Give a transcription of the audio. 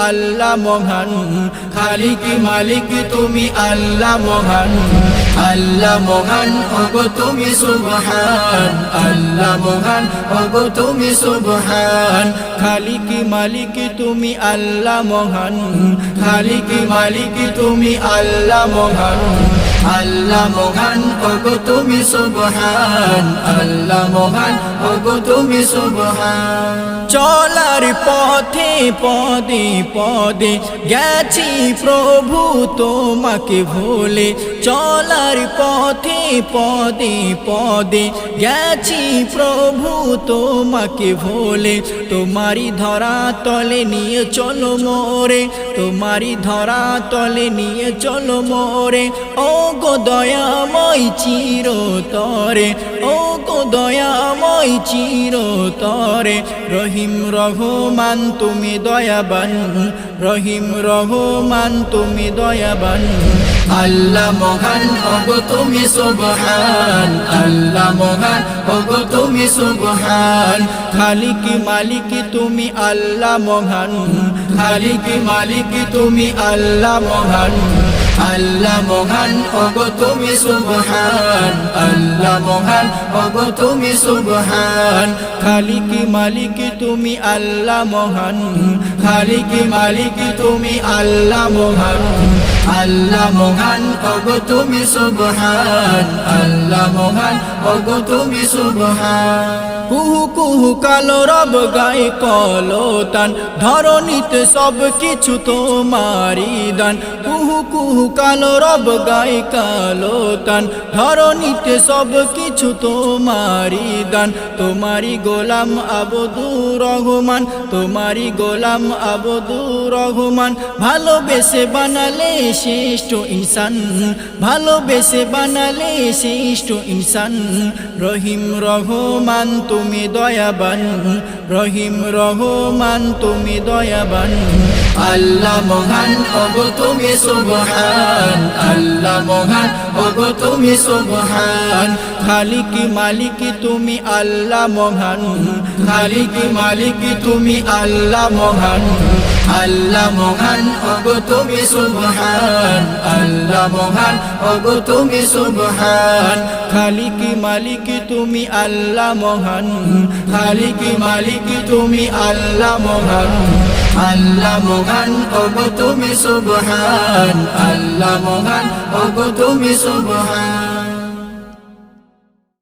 আল্লাহ মহান, খালিক মালিক তুমি আল্লাহ মহান, আল্লাহ মহান ওগো তুমি সুবহান, আল্লাহ মহান ওগো তুমি সুবহান, খালিক মালিক তুমি আল্লাহ মহান, খালিক মালিক তুমি আল্লাহ মহান, আল্লাহ মহান ওগো তুমি সুবহান, আল্লাহ মহান ওগো তুমি সুবহান। চলার পথে পদে পদে গেছি প্রভু তোমাকে ভুলে, চলার পথে পদে পদে গেছি প্রভু তোমাকে ভুলে, তোমারি ধরা তলে নিয়ে চলো মোরে, তোমারি ধরা তলে নিয়ে চলো মোরে, ও গো দয়াময় চিরতরে, ও গো দয়াময় চিরতরে, রহিম রহমান তুমি দয়াবান, রহিম রহমান তুমি দয়াবান, আল্লাহ মহান ওগো তুমি সুবহান, আল্লাহ মহান ওগো তুমি সুবহান, খালিক মালিক তুমি আল্লাহ মহান, খালিক মালিক তুমি আল্লাহ মহান, আল্লাহ মহান ওগো তুমি সুবহান, আল্লাহ মহান ওগো তুমি সুবহান, খালিক মালিক তুমি আল্লাহ মহান, খালিক মালিক তুমি আল্লাহ মহান, আল্লাহ মহান ওগো তুমি সুবহান, আল্লাহ মহান ওগো তুমি সুবহান। কুহু কুহু কালো রব গায়ে কলতান, ধরণীতে সব কিছু তোমারি দান, কুহু কুহু কালো রব গায়ে কলতান, ধরণীতে সব কিছু তোমারি দান, তোমারি গোলাম আবদুর রহমান, তোমারি গোলাম আবদুর রহমান, ভালোবেসে বানালে শ্রেষ্ঠ ইনসান, ভালোবেসে বানালে শ্রেষ্ঠ ইনসান, রহিম রহমান তুমি দয়াবান, রহিম রহমান তুমি দয়াবান, আল্লাহ মহান ওগো তুমি সুবহান, আল্লাহ মহান ওগো তুমি সুবহান, খালিক মালিক তুমি আল্লাহ মহান, খালিক মালিক তুমি আল্লাহ মহান, আল্লাহ মহান ওগো তুমি সুবহান, আল্লাহ মহান ওগো তুমি সুবহান, খালিক মালিক তুমি আল্লাহ মহান, খালিক মালিক তুমি আল্লাহ মহান, আল্লাহ মহান ওগো তুমি সুবহান, আল্লাহ মহান ওগো তুমি সুবহান।